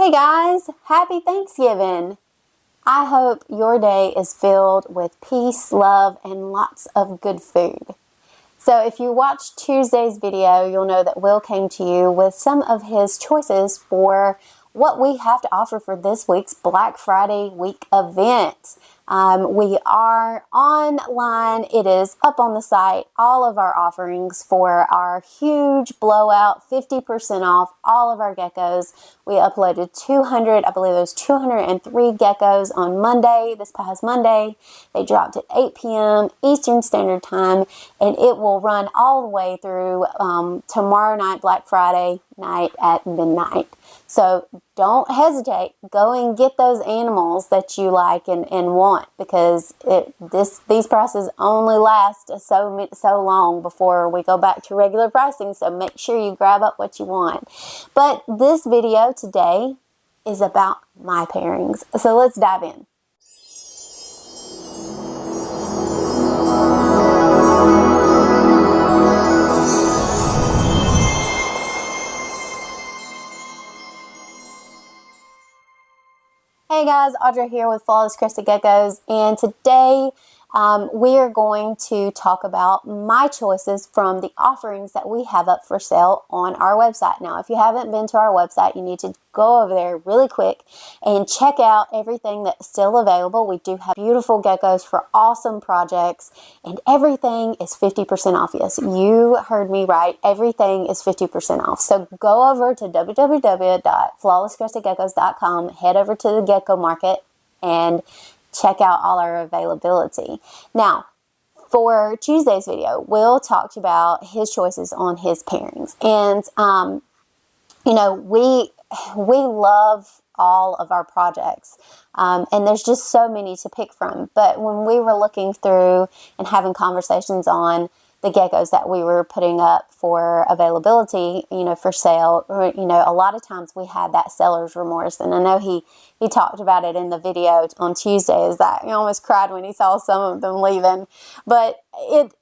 Hey guys, happy Thanksgiving! I hope your day is filled with peace, love, and lots of good food. So if you watched Tuesday's video, you'll know that Will came to you with some of his choices for what we have to offer for this week's Black Friday week event. We are online. It is up on the site. All of our offerings for our huge blowout, 50% off all of our geckos. We uploaded 200, I believe it was 203 geckos on Monday, this past Monday. They dropped at 8 p.m. Eastern Standard Time, and it will run all the way through tomorrow night, Black Friday night at midnight. So don't hesitate. Go and get those animals that you like and want, because these prices only last so long before we go back to regular pricing. So make sure you grab up what you want. But this video today is about my pairings. So let's dive in. Hey guys, Audra here with Crested Geckos, and today we are going to talk about my choices from the offerings that we have up for sale on our website. Now, if you haven't been to our website, you need to go over there really quick and check out everything that's still available. We do have beautiful geckos for awesome projects, and everything is 50% off. Yes, you heard me right. Everything is 50% off. So go over to www.flawlesscrestedgeckos.com, head over to the Gecko Market, and check out all our availability. Now, for Tuesday's video, Will talked about his choices on his pairings. And, you know, we love all of our projects. And there's just so many to pick from. But when we were looking through and having conversations on the geckos that we were putting up for availability, you know, for sale, you know, a lot of times we had that seller's remorse. And I know he talked about it in the video on Tuesday, is that he almost cried when he saw some of them leaving. But it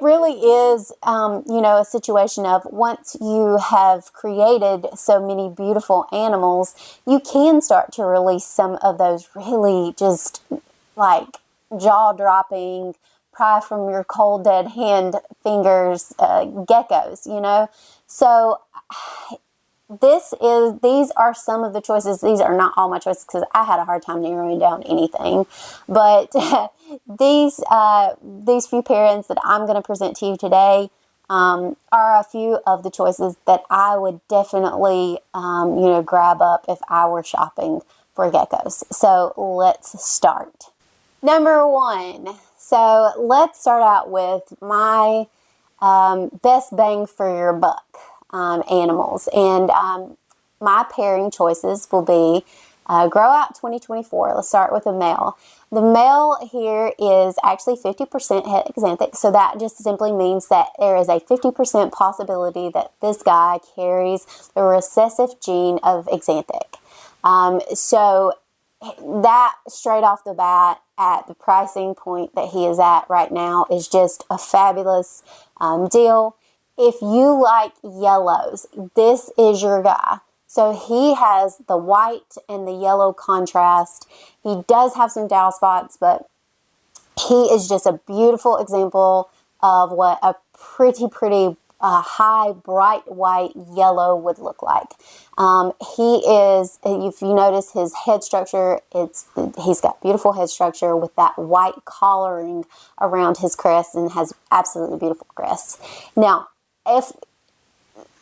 really is, you know, a situation of once you have created so many beautiful animals, you can start to release some of those really just like jaw-dropping, pry from your cold dead hand fingers geckos, you know. So these are some of the choices. These are not all my choices because I had a hard time narrowing down anything, but these few pairings that I'm going to present to you today are a few of the choices that I would definitely you know, grab up if I were shopping for geckos. So let's start. Number one. So let's start out with my best bang for your buck animals. And my pairing choices will be Grow Out 2024. Let's start with the male. The male here is actually 50% het xanthic, so that just simply means that there is a 50% possibility that this guy carries the recessive gene of xanthic. So that straight off the bat, at the pricing point that he is at right now, is just a fabulous deal. If you like yellows, this is your guy. So he has the white and the yellow contrast. He does have some dowel spots, but he is just a beautiful example of what a pretty high, bright white yellow would look like. He is, if you notice his head structure, he's got beautiful head structure with that white collaring around his crest, and has absolutely beautiful crests. Now,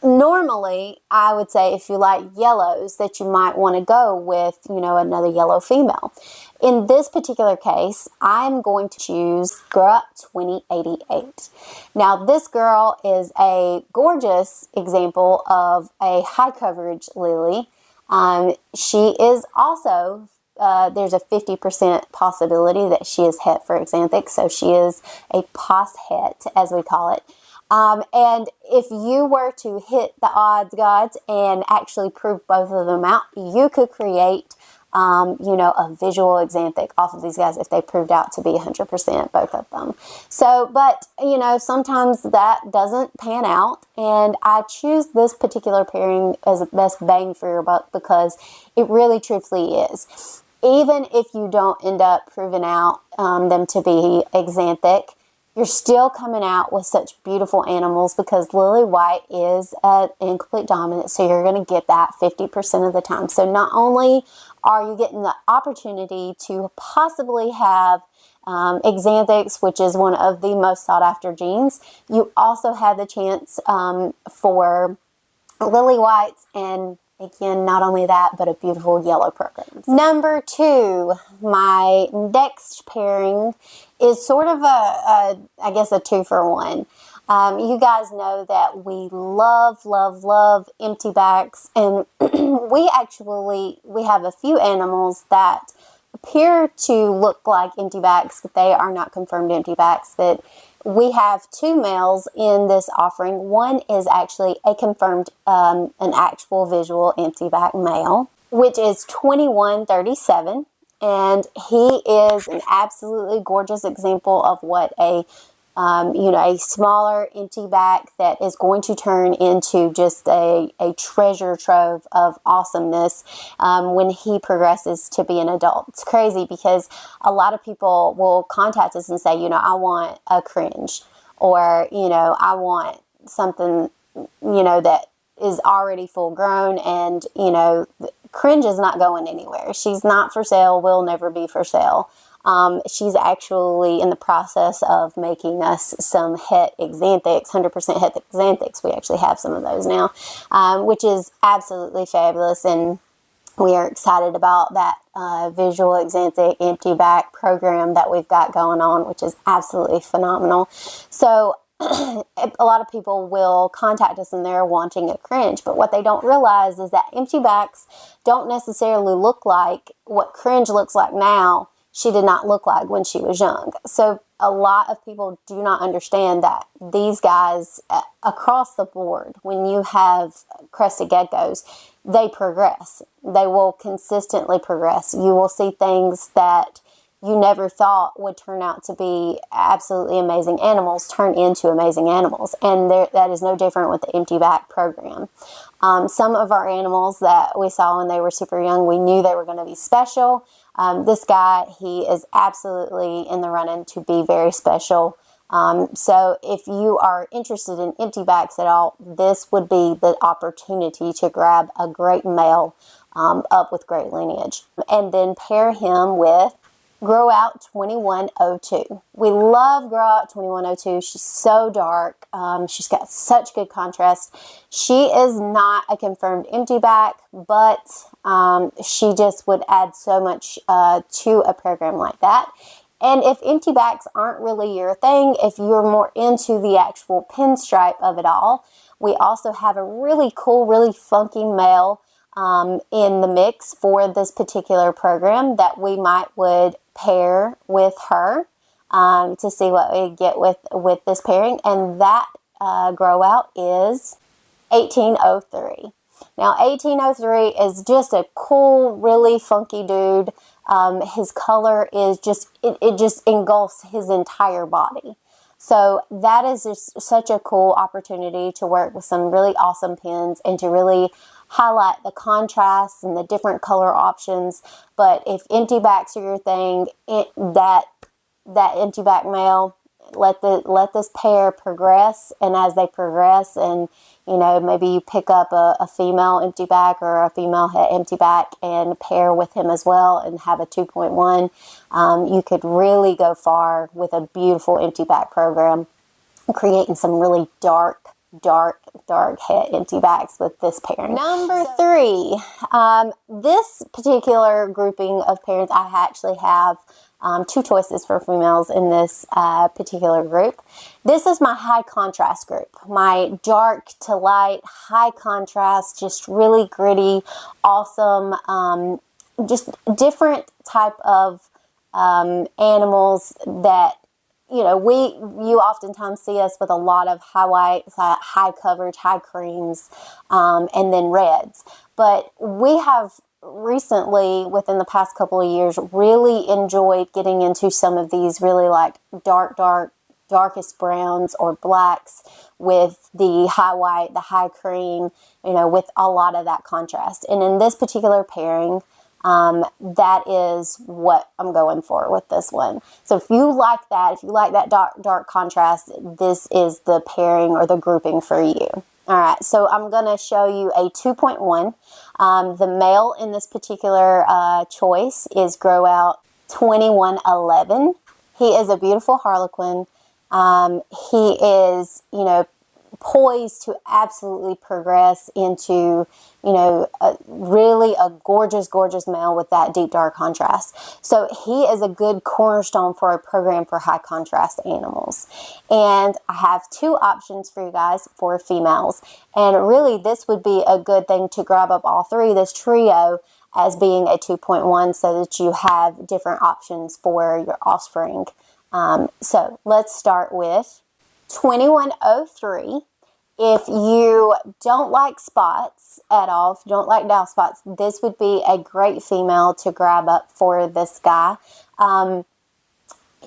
normally, I would say if you like yellows, that you might want to go with, you know, another yellow female. In this particular case, I'm going to choose Grow Up 2088. Now, this girl is a gorgeous example of a high coverage lily. She is also, there's a 50% possibility that she is het for xanthic, so she is a pos het, as we call it. And if you were to hit the odds gods and actually prove both of them out, you could create a visual xanthic off of these guys if they proved out to be 100%, both of them. So, but, sometimes that doesn't pan out, and I choose this particular pairing as the best bang for your buck because it really truthfully is. Even if you don't end up proving out them to be xanthic, you're still coming out with such beautiful animals because lily white is an incomplete dominant, so you're going to get that 50% of the time. So not only are you getting the opportunity to possibly have xanthics, which is one of the most sought after genes, you also have the chance for lily whites, and again, not only that, but a beautiful yellow program. Number 2, my next pairing is sort of I guess a 2-for-1. You guys know that we love empty backs, and we have a few animals that appear to look like empty backs, but they are not confirmed empty backs. But we have 2 males in this offering. One is actually a confirmed, an actual visual empty back male, which is 2137. And he is an absolutely gorgeous example of what a smaller empty back that is going to turn into just a treasure trove of awesomeness when he progresses to be an adult. It's crazy because a lot of people will contact us and say, I want a cringe, or, I want something, that is already full grown, and, cringe is not going anywhere. She's not for sale, will never be for sale. She's actually in the process of making us some het xanthics, 100% het xanthics. We actually have some of those now, which is absolutely fabulous, and we are excited about that visual xanthic empty back program that we've got going on, which is absolutely phenomenal. So a lot of people will contact us and they're wanting a cringe, but what they don't realize is that empty backs don't necessarily look like what cringe looks like now. She did not look like when she was young. So a lot of people do not understand that these guys across the board, when you have crested geckos, they progress. They will consistently progress. You will see things that you never thought would turn out to be absolutely amazing animals turn into amazing animals. And that is no different with the empty back program. Some of our animals that we saw when they were super young, we knew they were going to be special. This guy, he is absolutely in the running to be very special. So if you are interested in empty backs at all, this would be the opportunity to grab a great male up with great lineage. And then pair him with Grow Out 2102. We love Grow Out 2102. She's so dark. She's got such good contrast. She is not a confirmed empty back, but she just would add so much to a program like that. And if empty backs aren't really your thing, if you're more into the actual pinstripe of it all, we also have a really cool, really funky male in the mix for this particular program that we would pair with her to see what we get with this pairing. And that grow out is 1803. Now 1803 is just a cool, really funky dude. His color is it just engulfs his entire body. So that is just such a cool opportunity to work with some really awesome pins and to really highlight the contrasts and the different color options. But if empty backs are your thing, that empty back male, let this pair progress, and as they progress, and maybe you pick up a female empty back or a female het empty back and pair with him as well and have a 2.1, you could really go far with a beautiful empty back program, creating some really dark het empty backs with this pairing. Number 3, this particular grouping of pairings, I actually have 2 choices for females in this particular group. This is my high contrast group. My dark to light, high contrast, just really gritty, awesome, just different type of animals that, you oftentimes see us with a lot of high whites, high coverage, high creams, and then reds. But we have recently, within the past couple of years, really enjoyed getting into some of these really like darkest browns or blacks with the high white, the high cream, with a lot of that contrast. And in this particular pairing, that is what I'm going for with this one. So if you like that dark contrast, this is the pairing or the grouping for you. All right, so I'm going to show you a 2.1. The male in this particular choice is Grow Out 2111. He is a beautiful harlequin. He is, poised to absolutely progress into, really a gorgeous, gorgeous male with that deep dark contrast. So he is a good cornerstone for a program for high contrast animals. And I have two options for you guys for females. And really, this would be a good thing to grab up all three, this trio, as being a 2.1, so that you have different options for your offspring. So let's start with 2103. If you don't like spots at all, if you don't like dow spots, this would be a great female to grab up for this guy.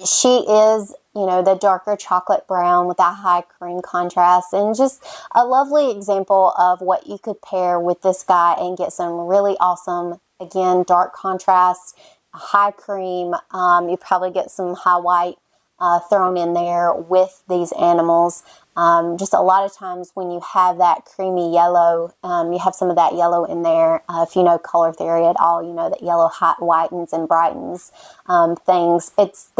She is, the darker chocolate brown with that high cream contrast, and just a lovely example of what you could pair with this guy and get some really awesome, again, dark contrast, high cream. You probably get some high white thrown in there with these animals. Just a lot of times when you have that creamy yellow, you have some of that yellow in there. If you know color theory at all, you know that yellow whitens and brightens things. It's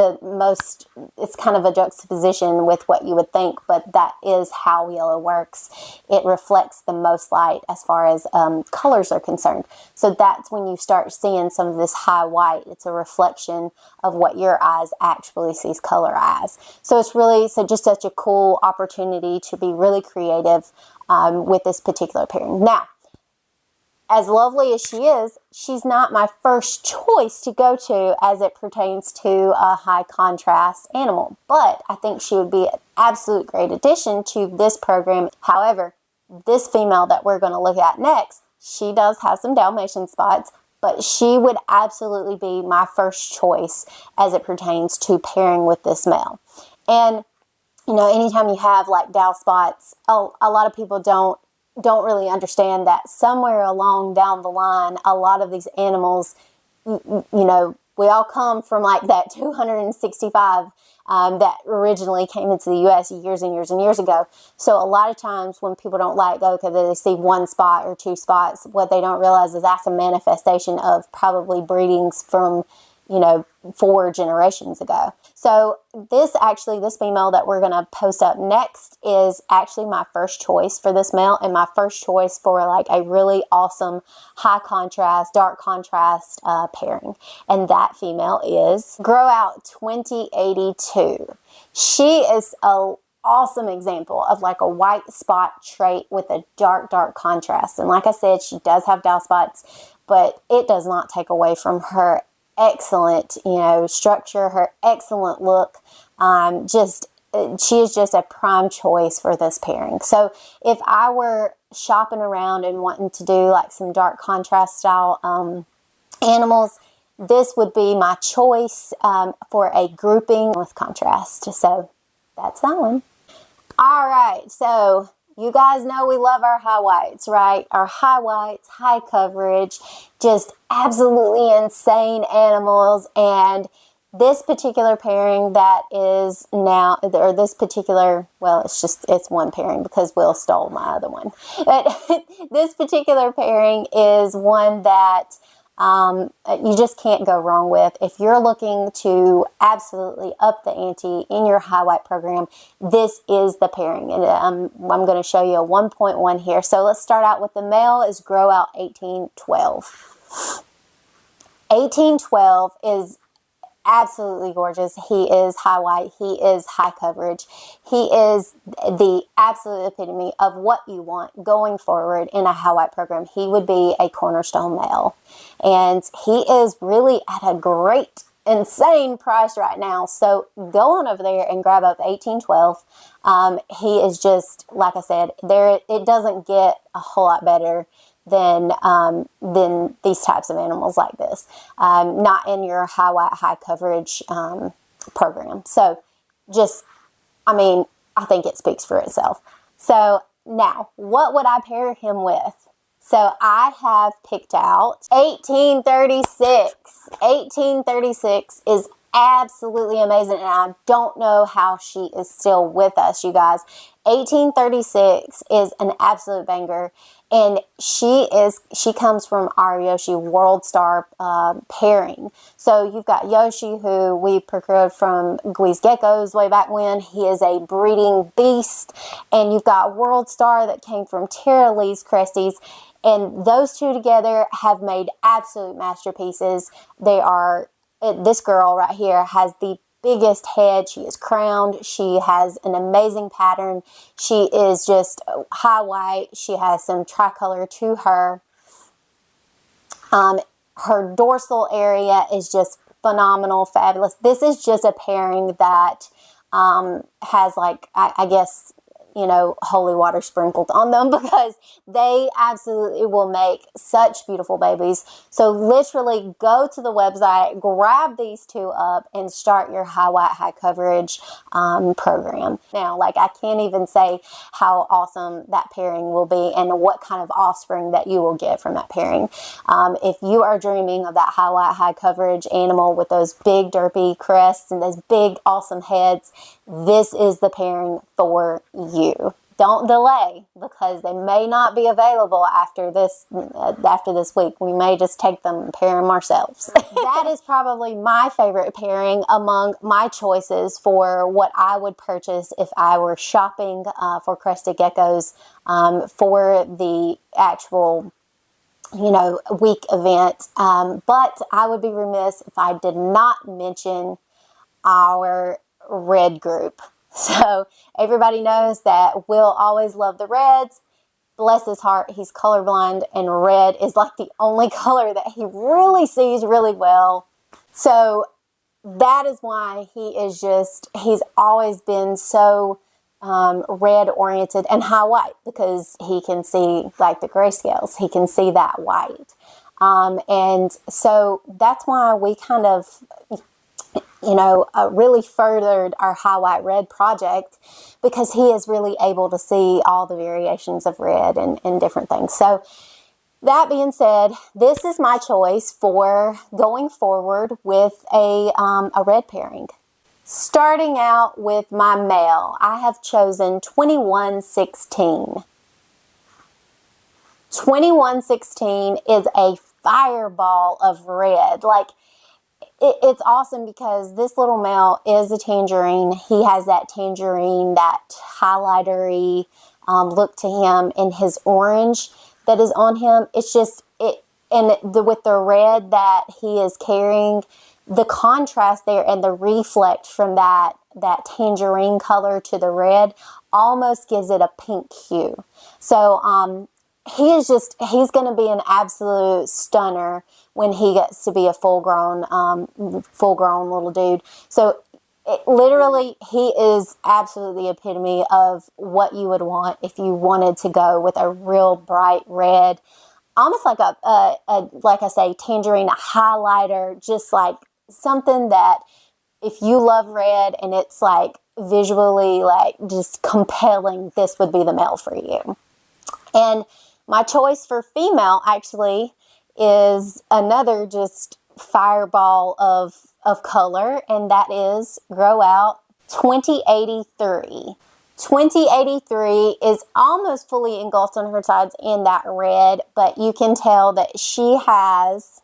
kind of a juxtaposition with what you would think, but that is how yellow works. It reflects the most light as far as colors are concerned. So that's when you start seeing some of this high white. It's a reflection of what your eyes actually sees color as. So it's really just such a cool opportunity to be really creative with this particular pairing. Now, as lovely as she is, she's not my first choice to go to as it pertains to a high contrast animal, but I think she would be an absolute great addition to this program. However, this female that we're going to look at next, she does have some Dalmatian spots, but she would absolutely be my first choice as it pertains to pairing with this male. And anytime you have like dow spots, a lot of people don't really understand that somewhere along down the line, a lot of these animals, we all come from like that 265 that originally came into the U.S. years and years and years ago. So a lot of times when people don't go because they see one spot or two spots, what they don't realize is that's a manifestation of probably breedings from 4 generations ago. So this female that we're going to post up next is actually my first choice for this male, and my first choice for like a really awesome high contrast, dark contrast pairing. And that female is Grow Out 2082. She is a awesome example of like a white spot trait with a dark contrast. And like I said, she does have dow spots, but it does not take away from her excellent, structure, her excellent look. She is just a prime choice for this pairing. So if I were shopping around and wanting to do like some dark contrast style animals, this would be my choice for a grouping with contrast. So that's that one. All right, so you guys know we love our high whites, right? Our high whites, high coverage, just absolutely insane animals. And this particular pairing that is now, or this particular, well, it's one pairing because Will stole my other one. But this particular pairing is one that you just can't go wrong with. If you're looking to absolutely up the ante in your high white program, this is the pairing. And I'm going to show you a 1.1 here. So let's start out with the male is Grow Out 1812. 1812 is absolutely gorgeous. He is high white. He is high coverage. He is the absolute epitome of what you want going forward in a high white program. He would be a cornerstone male. And he is really at a great, insane price right now. So go on over there and grab up 1812. He is just, like I said, it doesn't get a whole lot better than these types of animals like this. Not in your high white, high coverage program. So just, I mean, I think it speaks for itself. So now, what would I pair him with? So I have picked out 1836. 1836 is absolutely amazing, and I don't know how she is still with us, you guys. 1836 is an absolute banger, and she comes from our Yoshi World Star pairing. So you've got Yoshi, who we procured from Geckos way back when. He is a breeding beast, and you've got World Star that came from Tara Lee's Cresties. And those two together have made absolute masterpieces. This girl right here has the biggest head. She is crowned. She has an amazing pattern. She is just high white. She has some tricolor to her. Her dorsal area is just phenomenal, fabulous. This is just a pairing that has, like, I guess, you know, holy water sprinkled on them, because they absolutely will make such beautiful babies. So literally go to the website, grab these two up, and start your high white, high coverage program. Now, like, I can't even say how awesome that pairing will be and what kind of offspring that you will get from that pairing. If you are dreaming of that high white, high coverage animal with those big derpy crests and those big awesome heads, this is the pairing for you. Don't delay, because they may not be available after this week. We may just take them and pair them ourselves. That is probably my favorite pairing among my choices for what I would purchase if I were shopping for Crested Geckos for the actual, you know, week event. But I would be remiss if I did not mention our red group. So everybody knows that Will always loved the reds. Bless his heart, he's colorblind, and red is like the only color that he really sees really well. So that is why he's always been so red oriented and high white, because he can see, like, the grayscales. He can see that white. And so that's why we kind of, you know, really furthered our high white red project, because he is really able to see all the variations of red and different things. So that being said, this is my choice for going forward with a red pairing. Starting out with my male, I have chosen 2116. 2116 is a fireball of red. Like, it's awesome because this little male is a tangerine. He has that tangerine, that highlightery look to him, and his orange that is on him. It's just, with the red that he is carrying, the contrast there and the reflect from that tangerine color to the red almost gives it a pink hue. So, he's going to be an absolute stunner when he gets to be a full-grown little dude. So literally, he is absolutely the epitome of what you would want if you wanted to go with a real bright red, almost like like I say, tangerine highlighter, just like something that if you love red and it's like visually like just compelling, this would be the male for you. And my choice for female actually is another just fireball of color, and that is Grow Out 2083. 2083 is almost fully engulfed on her sides in that red, but you can tell that she has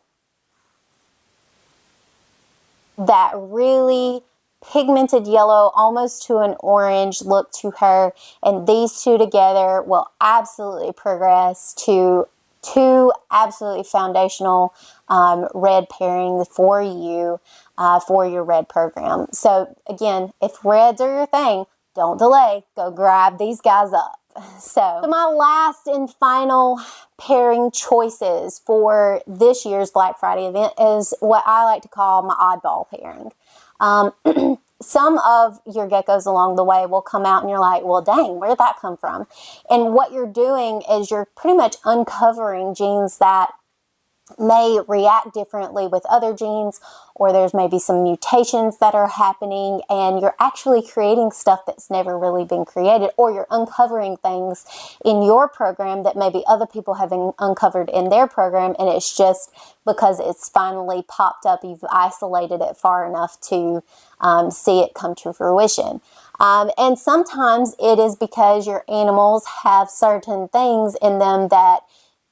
that really pigmented yellow, almost to an orange look to her, and these two together will absolutely progress to two absolutely foundational red pairings for you for your red program. So again, if reds are your thing, don't delay, go grab these guys up. So my last and final pairing choices for this year's Black Friday event is what I like to call my oddball pairing. some of your geckos along the way will come out and you're like, well, dang, where did that come from? And what you're doing is you're pretty much uncovering genes that may react differently with other genes, or there's maybe some mutations that are happening, and you're actually creating stuff that's never really been created, or you're uncovering things in your program that maybe other people have uncovered in their program, and it's just because it's finally popped up, you've isolated it far enough to see it come to fruition. And sometimes it is because your animals have certain things in them that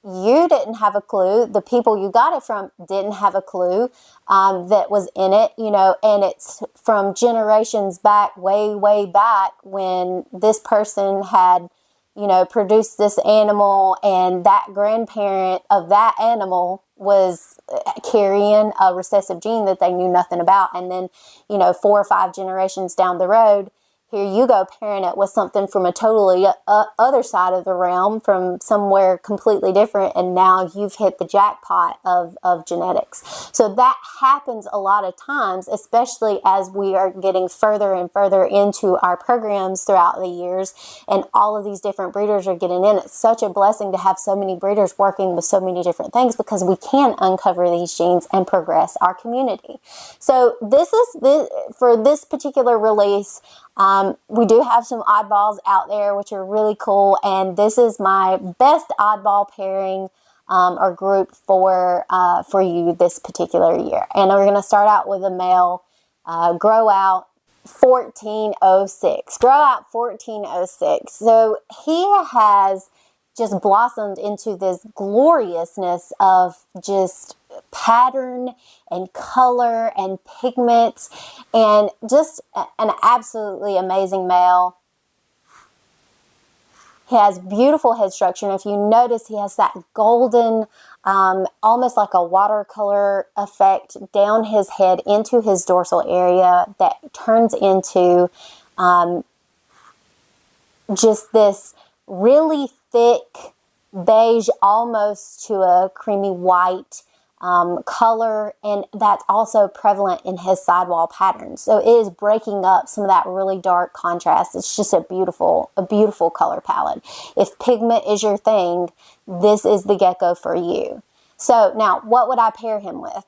you didn't have a clue, the people you got it from didn't have a clue that was in it, and it's from generations back, way, way back when this person had, produced this animal, and that grandparent of that animal was carrying a recessive gene that they knew nothing about. And then, 4 or 5 generations down the road, here you go, pairing it with something from a totally other side of the realm, from somewhere completely different, and now you've hit the jackpot of genetics. So that happens a lot of times, especially as we are getting further and further into our programs throughout the years, and all of these different breeders are getting in. It's such a blessing to have so many breeders working with so many different things, because we can uncover these genes and progress our community. So for this particular release, we do have some oddballs out there, which are really cool, and this is my best oddball pairing or group for you this particular year. And we're going to start out with a male, Grow Out 1406. Grow Out 1406. So he has just blossomed into this gloriousness of just pattern and color and pigment, and just an absolutely amazing male. He has beautiful head structure, and if you notice, he has that golden, almost like a watercolor effect down his head into his dorsal area that turns into just this really thick beige, almost to a creamy white color, and that's also prevalent in his sidewall patterns. So it is breaking up some of that really dark contrast. It's just a beautiful color palette. If pigment is your thing, this is the gecko for you. So now, what would I pair him with?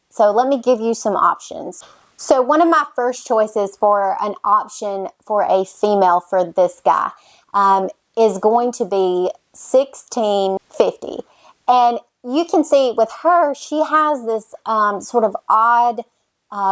So let me give you some options. So one of my first choices for an option for a female for this guy is going to be 1650. And you can see with her, she has this sort of odd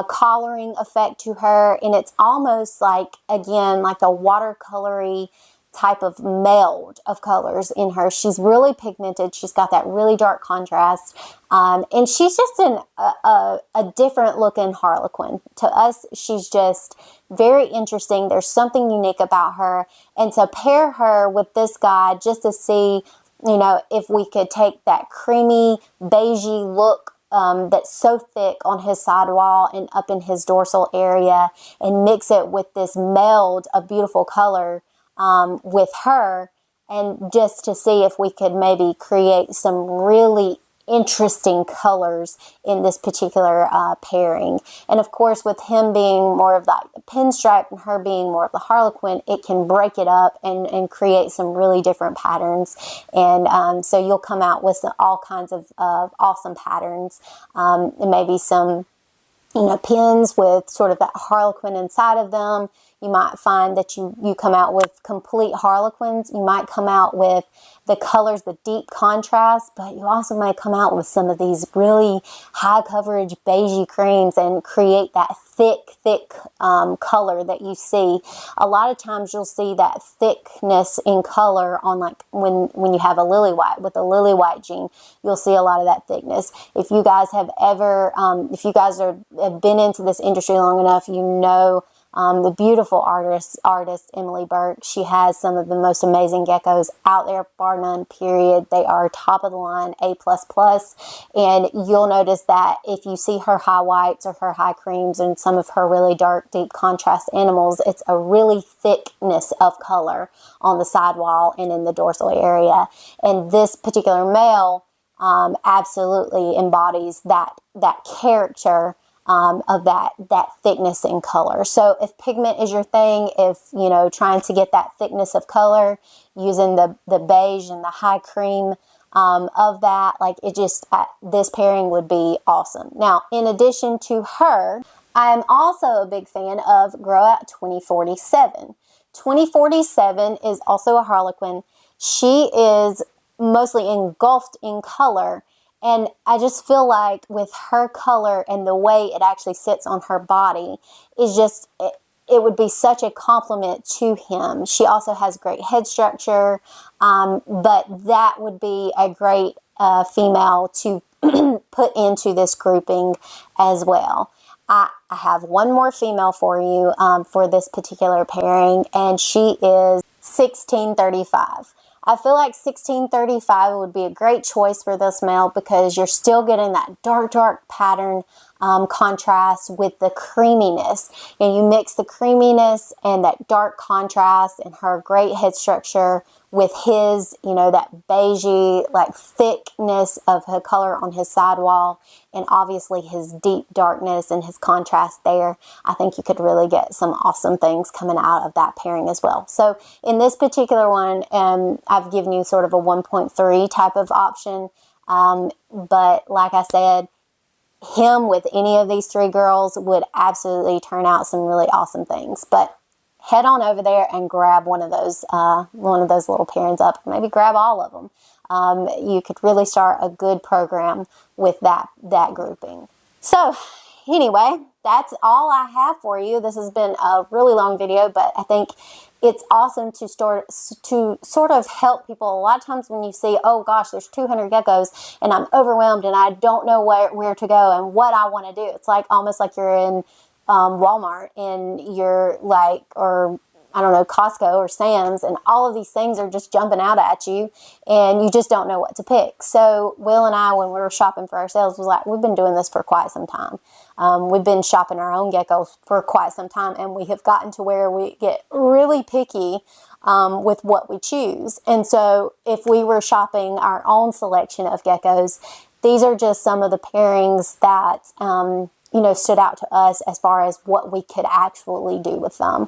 collaring effect to her, and it's almost like, again, like a watercolory type of meld of colors in her. She's really pigmented. She's got that really dark contrast, and she's just a different looking harlequin. To us, she's just very interesting. There's something unique about her, and to pair her with this guy just to see, if we could take that creamy, beigey look that's so thick on his sidewall and up in his dorsal area, and mix it with this meld of beautiful color with her, and just to see if we could maybe create some really interesting colors in this particular pairing. And of course, with him being more of that pinstripe and her being more of the harlequin, it can break it up and create some really different patterns. And so you'll come out with all kinds of awesome patterns, and maybe some pins with sort of that harlequin inside of them. You might find that you come out with complete harlequins. You might come out with the colors, the deep contrast, but you also might come out with some of these really high coverage beigey creams and create that thick color that you see. A lot of times you'll see that thickness in color on, like, when you have a lily white. With a lily white gene, you'll see a lot of that thickness. If you guys have ever, if you guys have been into this industry long enough, the beautiful artist Emily Burke. She has some of the most amazing geckos out there, bar none, period. They are top of the line, A++. And you'll notice that if you see her high whites or her high creams and some of her really dark, deep contrast animals, it's a really thickness of color on the sidewall and in the dorsal area. And this particular male absolutely embodies that character of that thickness in color. So if pigment is your thing, if, you know, trying to get that thickness of color using the beige and the high cream of that, like it just, this pairing would be awesome. Now, in addition to her, I am also a big fan of Grow Out 2047. 2047 is also a Harlequin. She is mostly engulfed in color, and I just feel like with her color and the way it actually sits on her body is just, it would be such a compliment to him. She also has great head structure, but that would be a great female to put into this grouping as well. I have one more female for you for this particular pairing, and she is 1635. I feel like 1635 would be a great choice for this male because you're still getting that dark pattern contrast with the creaminess. And you mix the creaminess and that dark contrast and her great head structure with his, you know, that beigey, like thickness of her color on his sidewall, and obviously his deep darkness and his contrast there. I think you could really get some awesome things coming out of that pairing as well. So in this particular one, I've given you sort of a 1.3 type of option. But like I said, him with any of these three girls would absolutely turn out some really awesome things. But head on over there and grab one of those little pairings up. Maybe grab all of them. You could really start a good program with that grouping. So anyway, that's all I have for you. This has been a really long video, but I think it's awesome to sort of help people. A lot of times when you see, oh gosh, there's 200 geckos and I'm overwhelmed and I don't know where to go and what I want to do. It's like almost like you're in Walmart and you're like, or I don't know, Costco or Sam's, and all of these things are just jumping out at you and you just don't know what to pick. So Will and I, when we were shopping for ourselves, was like, we've been doing this for quite some time. We've been shopping our own geckos for quite some time, and we have gotten to where we get really picky with what we choose. And so if we were shopping our own selection of geckos, these are just some of the pairings that you know, stood out to us as far as what we could actually do with them.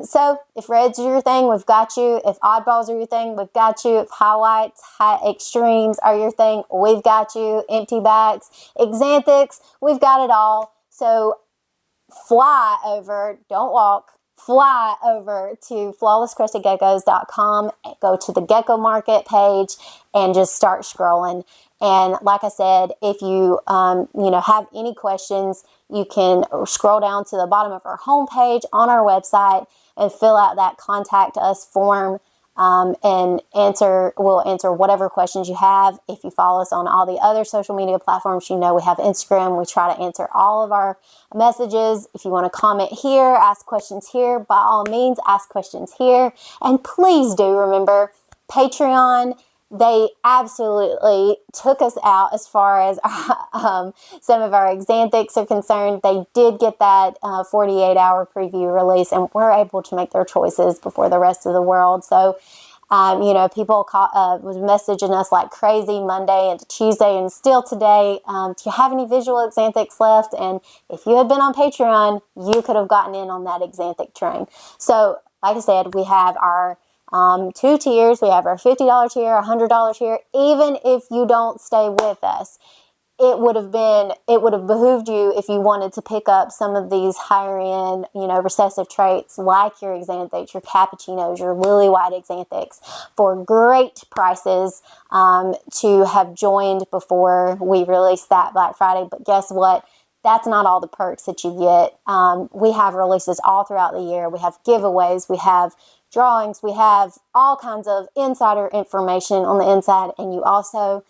So if reds are your thing, we've got you. If oddballs are your thing, we've got you. If highlights, high extremes are your thing, we've got you. Empty backs, exanthics, we've got it all. So fly over, don't walk, fly over to flawlesscrestedgeckos.com, go to the Gecko Market page, and just start scrolling. And like I said, if you you know, have any questions, you can scroll down to the bottom of our homepage on our website and fill out that contact us form, and we'll answer whatever questions you have. If you follow us on all the other social media platforms, you know we have Instagram. We try to answer all of our messages. If you want to comment here, ask questions here, by all means, ask questions here. And please do remember, Patreon, they absolutely took us out as far as some of our exanthics are concerned. They did get that 48-hour preview release, and we're able to make their choices before the rest of the world. So, you know, people was messaging us like crazy Monday and Tuesday and still today. Do you have any visual exanthics left? And if you had been on Patreon, you could have gotten in on that exanthic train. So, like I said, we have our two tiers. We have our $50 tier, $100 tier. Even if you don't stay with us, it would have behooved you if you wanted to pick up some of these higher end, you know, recessive traits like your exanthics, your cappuccinos, your lily white exanthics for great prices to have joined before we release that Black Friday. But guess what? That's not all the perks that you get. We have releases all throughout the year. We have giveaways. We have drawings. We have all kinds of insider information on the inside. And you also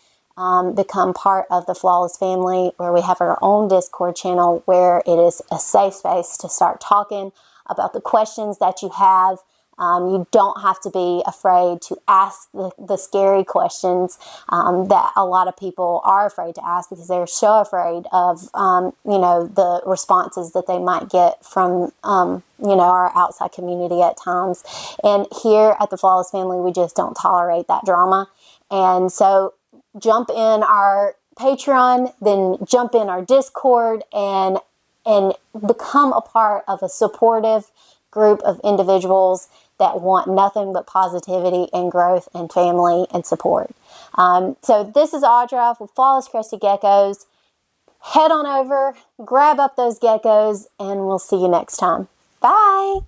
become part of the Flawless family, where we have our own Discord channel where it is a safe space to start talking about the questions that you have. You don't have to be afraid to ask the scary questions that a lot of people are afraid to ask because they're so afraid of, you know, the responses that they might get from, you know, our outside community at times. And here at the Flawless family, we just don't tolerate that drama. And so jump in our Patreon, then jump in our Discord and and become a part of a supportive group of individuals that want nothing but positivity and growth and family and support. So this is Audra with Flawless Crested Geckos. Head on over, grab up those geckos, and we'll see you next time. Bye!